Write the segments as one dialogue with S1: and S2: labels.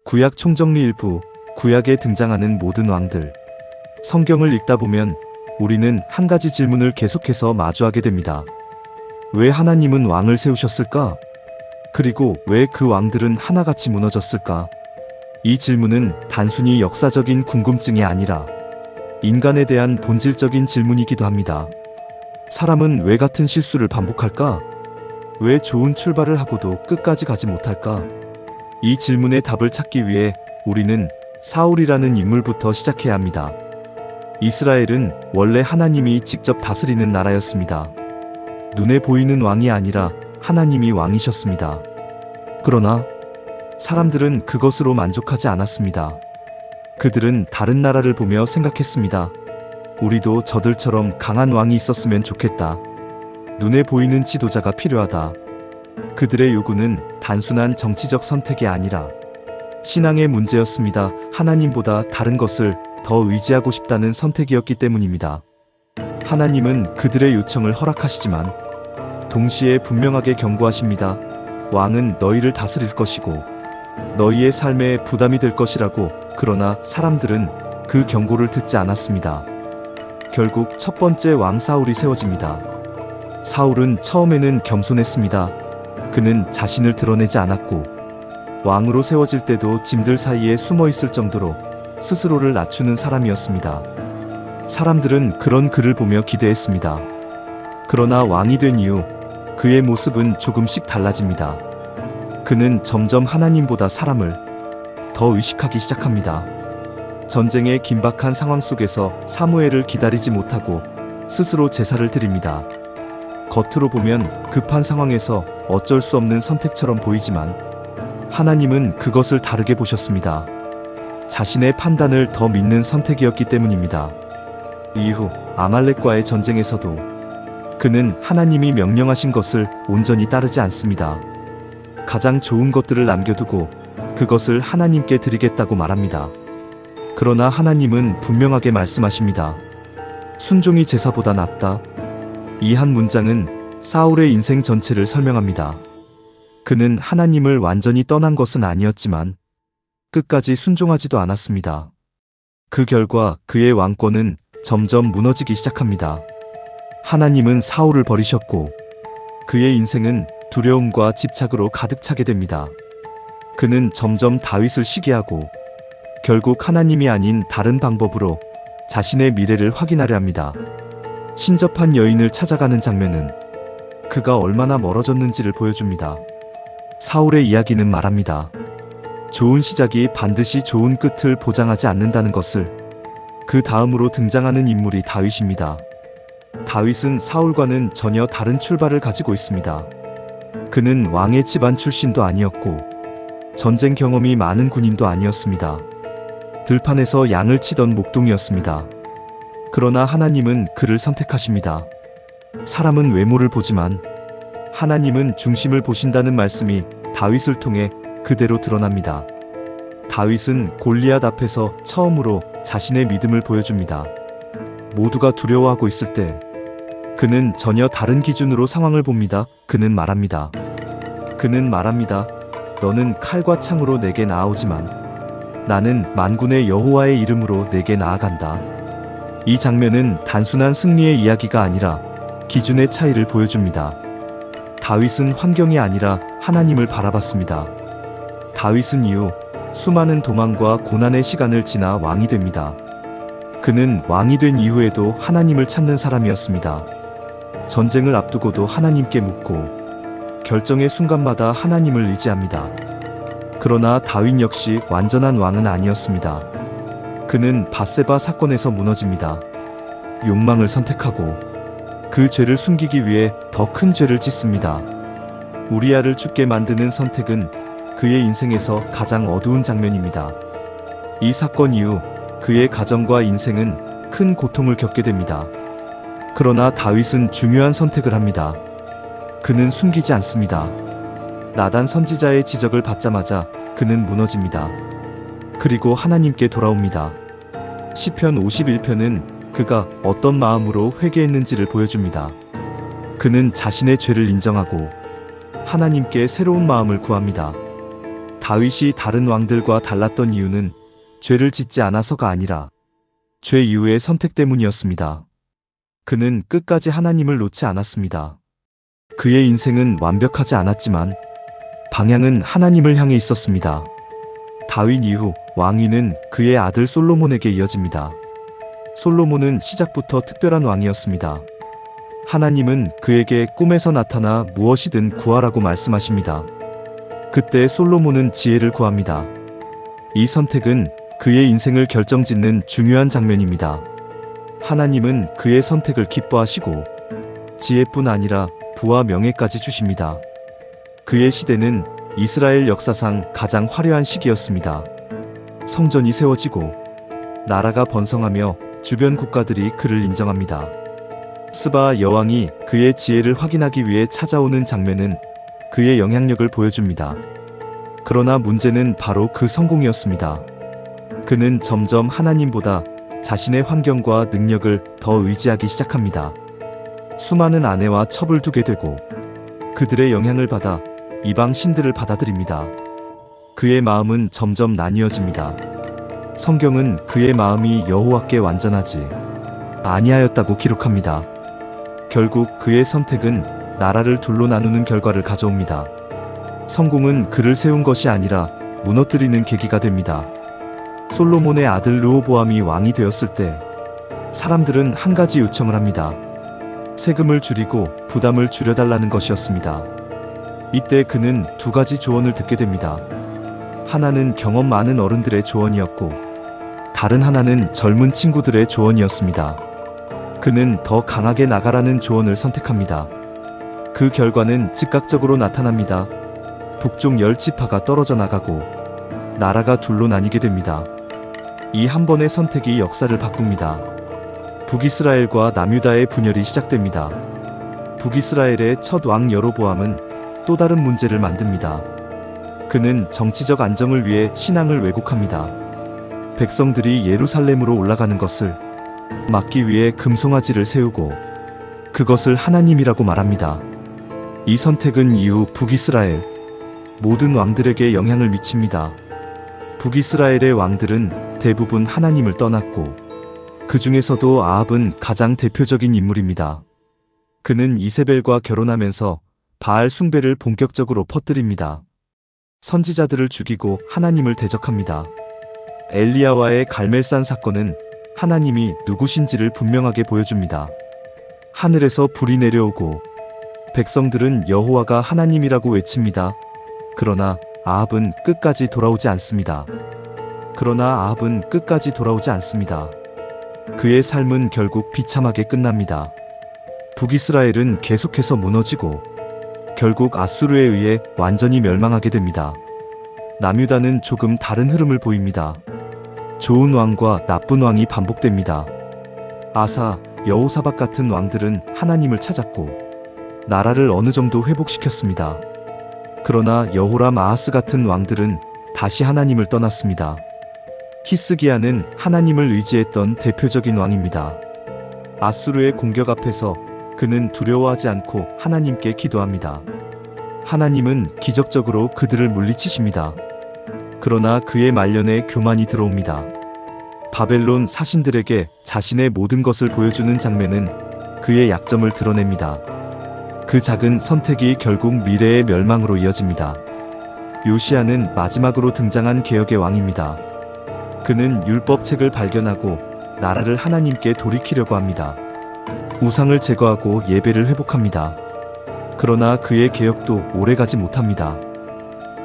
S1: 구약 총정리 일부, 구약에 등장하는 모든 왕들. 성경을 읽다 보면 우리는 한 가지 질문을 계속해서 마주하게 됩니다. 왜 하나님은 왕을 세우셨을까? 그리고 왜 그 왕들은 하나같이 무너졌을까? 이 질문은 단순히 역사적인 궁금증이 아니라 인간에 대한 본질적인 질문이기도 합니다. 사람은 왜 같은 실수를 반복할까? 왜 좋은 출발을 하고도 끝까지 가지 못할까? 이 질문의 답을 찾기 위해 우리는 사울이라는 인물부터 시작해야 합니다. 이스라엘은 원래 하나님이 직접 다스리는 나라였습니다. 눈에 보이는 왕이 아니라 하나님이 왕이셨습니다. 그러나 사람들은 그것으로 만족하지 않았습니다. 그들은 다른 나라를 보며 생각했습니다. 우리도 저들처럼 강한 왕이 있었으면 좋겠다. 눈에 보이는 지도자가 필요하다. 그들의 요구는 단순한 정치적 선택이 아니라 신앙의 문제였습니다. 하나님보다 다른 것을 더 의지하고 싶다는 선택이었기 때문입니다. 하나님은 그들의 요청을 허락하시지만 동시에 분명하게 경고하십니다. 왕은 너희를 다스릴 것이고 너희의 삶에 부담이 될 것이라고. 그러나 사람들은 그 경고를 듣지 않았습니다. 결국 첫 번째 왕 사울이 세워집니다. 사울은 처음에는 겸손했습니다. 그는 자신을 드러내지 않았고 왕으로 세워질 때도 짐들 사이에 숨어 있을 정도로 스스로를 낮추는 사람이었습니다. 사람들은 그런 그를 보며 기대했습니다. 그러나 왕이 된 이후 그의 모습은 조금씩 달라집니다. 그는 점점 하나님보다 사람을 더 의식하기 시작합니다. 전쟁의 긴박한 상황 속에서 사무엘을 기다리지 못하고 스스로 제사를 드립니다. 겉으로 보면 급한 상황에서 어쩔 수 없는 선택처럼 보이지만 하나님은 그것을 다르게 보셨습니다. 자신의 판단을 더 믿는 선택이었기 때문입니다. 이후 아말렉과의 전쟁에서도 그는 하나님이 명령하신 것을 온전히 따르지 않습니다. 가장 좋은 것들을 남겨두고 그것을 하나님께 드리겠다고 말합니다. 그러나 하나님은 분명하게 말씀하십니다. 순종이 제사보다 낫다. 이 한 문장은 사울의 인생 전체를 설명합니다. 그는 하나님을 완전히 떠난 것은 아니었지만 끝까지 순종하지도 않았습니다. 그 결과 그의 왕권은 점점 무너지기 시작합니다. 하나님은 사울을 버리셨고 그의 인생은 두려움과 집착으로 가득 차게 됩니다. 그는 점점 다윗을 시기하고 결국 하나님이 아닌 다른 방법으로 자신의 미래를 확인하려 합니다. 신접한 여인을 찾아가는 장면은 그가 얼마나 멀어졌는지를 보여줍니다. 사울의 이야기는 말합니다. 좋은 시작이 반드시 좋은 끝을 보장하지 않는다는 것을. 그 다음으로 등장하는 인물이 다윗입니다. 다윗은 사울과는 전혀 다른 출발을 가지고 있습니다. 그는 왕의 집안 출신도 아니었고 전쟁 경험이 많은 군인도 아니었습니다. 들판에서 양을 치던 목동이었습니다. 그러나 하나님은 그를 선택하십니다. 사람은 외모를 보지만 하나님은 중심을 보신다는 말씀이 다윗을 통해 그대로 드러납니다. 다윗은 골리앗 앞에서 처음으로 자신의 믿음을 보여줍니다. 모두가 두려워하고 있을 때 그는 전혀 다른 기준으로 상황을 봅니다. 그는 말합니다. 너는 칼과 창으로 내게 나아오지만 나는 만군의 여호와의 이름으로 내게 나아간다. 이 장면은 단순한 승리의 이야기가 아니라 기준의 차이를 보여줍니다. 다윗은 환경이 아니라 하나님을 바라봤습니다. 다윗은 이후 수많은 도망과 고난의 시간을 지나 왕이 됩니다. 그는 왕이 된 이후에도 하나님을 찾는 사람이었습니다. 전쟁을 앞두고도 하나님께 묻고 결정의 순간마다 하나님을 의지합니다. 그러나 다윗 역시 완전한 왕은 아니었습니다. 그는 밧세바 사건에서 무너집니다. 욕망을 선택하고 그 죄를 숨기기 위해 더 큰 죄를 짓습니다. 우리아를 죽게 만드는 선택은 그의 인생에서 가장 어두운 장면입니다. 이 사건 이후 그의 가정과 인생은 큰 고통을 겪게 됩니다. 그러나 다윗은 중요한 선택을 합니다. 그는 숨기지 않습니다. 나단 선지자의 지적을 받자마자 그는 무너집니다. 그리고 하나님께 돌아옵니다. 시편 51편은 그가 어떤 마음으로 회개했는지를 보여줍니다. 그는 자신의 죄를 인정하고 하나님께 새로운 마음을 구합니다. 다윗이 다른 왕들과 달랐던 이유는 죄를 짓지 않아서가 아니라 죄 이후의 선택 때문이었습니다. 그는 끝까지 하나님을 놓지 않았습니다. 그의 인생은 완벽하지 않았지만 방향은 하나님을 향해 있었습니다. 다윗 이후 왕위는 그의 아들 솔로몬에게 이어집니다. 솔로몬은 시작부터 특별한 왕이었습니다. 하나님은 그에게 꿈에서 나타나 무엇이든 구하라고 말씀하십니다. 그때 솔로몬은 지혜를 구합니다. 이 선택은 그의 인생을 결정짓는 중요한 장면입니다. 하나님은 그의 선택을 기뻐하시고 지혜뿐 아니라 부와 명예까지 주십니다. 그의 시대는 이스라엘 역사상 가장 화려한 시기였습니다. 성전이 세워지고 나라가 번성하며 주변 국가들이 그를 인정합니다. 스바 여왕이 그의 지혜를 확인하기 위해 찾아오는 장면은 그의 영향력을 보여줍니다. 그러나 문제는 바로 그 성공이었습니다. 그는 점점 하나님보다 자신의 환경과 능력을 더 의지하기 시작합니다. 수많은 아내와 첩을 두게 되고 그들의 영향을 받아 이방 신들을 받아들입니다. 그의 마음은 점점 나뉘어집니다. 성경은 그의 마음이 여호와께 완전하지 아니하였다고 기록합니다. 결국 그의 선택은 나라를 둘로 나누는 결과를 가져옵니다. 성공은 그를 세운 것이 아니라 무너뜨리는 계기가 됩니다. 솔로몬의 아들 르호보암이 왕이 되었을 때 사람들은 한 가지 요청을 합니다. 세금을 줄이고 부담을 줄여달라는 것이었습니다. 이때 그는 두 가지 조언을 듣게 됩니다. 하나는 경험 많은 어른들의 조언이었고 다른 하나는 젊은 친구들의 조언이었습니다. 그는 더 강하게 나가라는 조언을 선택합니다. 그 결과는 즉각적으로 나타납니다. 북쪽 10지파가 떨어져 나가고 나라가 둘로 나뉘게 됩니다. 이 한 번의 선택이 역사를 바꿉니다. 북이스라엘과 남유다의 분열이 시작됩니다. 북이스라엘의 첫 왕 여로보암은 또 다른 문제를 만듭니다. 그는 정치적 안정을 위해 신앙을 왜곡합니다. 백성들이 예루살렘으로 올라가는 것을 막기 위해 금송아지를 세우고 그것을 하나님이라고 말합니다. 이 선택은 이후 북이스라엘 모든 왕들에게 영향을 미칩니다. 북이스라엘의 왕들은 대부분 하나님을 떠났고 그 중에서도 아합은 가장 대표적인 인물입니다. 그는 이세벨과 결혼하면서 바알 숭배를 본격적으로 퍼뜨립니다. 선지자들을 죽이고 하나님을 대적합니다. 엘리야와의 갈멜산 사건은 하나님이 누구신지를 분명하게 보여줍니다. 하늘에서 불이 내려오고 백성들은 여호와가 하나님이라고 외칩니다. 그러나 아합은 끝까지 돌아오지 않습니다. 그의 삶은 결국 비참하게 끝납니다. 북이스라엘은 계속해서 무너지고 결국 아수르에 의해 완전히 멸망하게 됩니다. 남유다는 조금 다른 흐름을 보입니다. 좋은 왕과 나쁜 왕이 반복됩니다. 아사, 여호사밧 같은 왕들은 하나님을 찾았고 나라를 어느 정도 회복시켰습니다. 그러나 여호람, 아하스 같은 왕들은 다시 하나님을 떠났습니다. 히스기야는 하나님을 의지했던 대표적인 왕입니다. 아수르의 공격 앞에서 그는 두려워하지 않고 하나님께 기도합니다. 하나님은 기적적으로 그들을 물리치십니다. 그러나 그의 말년에 교만이 들어옵니다. 바벨론 사신들에게 자신의 모든 것을 보여주는 장면은 그의 약점을 드러냅니다. 그 작은 선택이 결국 미래의 멸망으로 이어집니다. 요시야는 마지막으로 등장한 개혁의 왕입니다. 그는 율법책을 발견하고 나라를 하나님께 돌이키려고 합니다. 우상을 제거하고 예배를 회복합니다. 그러나 그의 개혁도 오래가지 못합니다.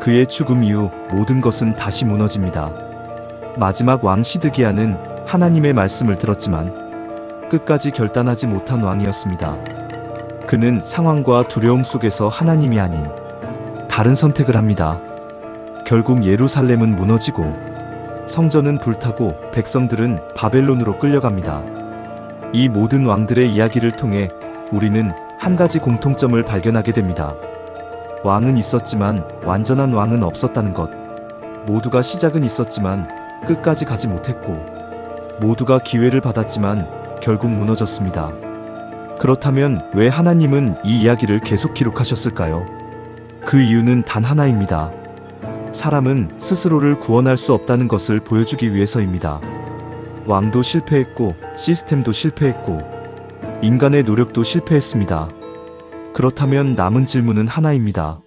S1: 그의 죽음 이후 모든 것은 다시 무너집니다. 마지막 왕 시드기야는 하나님의 말씀을 들었지만 끝까지 결단하지 못한 왕이었습니다. 그는 상황과 두려움 속에서 하나님이 아닌 다른 선택을 합니다. 결국 예루살렘은 무너지고 성전은 불타고 백성들은 바벨론으로 끌려갑니다. 이 모든 왕들의 이야기를 통해 우리는 한 가지 공통점을 발견하게 됩니다. 왕은 있었지만 완전한 왕은 없었다는 것. 모두가 시작은 있었지만 끝까지 가지 못했고 모두가 기회를 받았지만 결국 무너졌습니다. 그렇다면 왜 하나님은 이 이야기를 계속 기록하셨을까요? 그 이유는 단 하나입니다. 사람은 스스로를 구원할 수 없다는 것을 보여주기 위해서입니다. 왕도 실패했고, 시스템도 실패했고, 인간의 노력도 실패했습니다. 그렇다면 남은 질문은 하나입니다.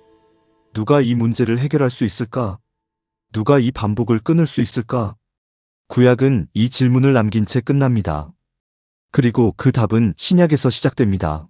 S1: 누가 이 문제를 해결할 수 있을까? 누가 이 반복을 끊을 수 있을까? 구약은 이 질문을 남긴 채 끝납니다. 그리고 그 답은 신약에서 시작됩니다.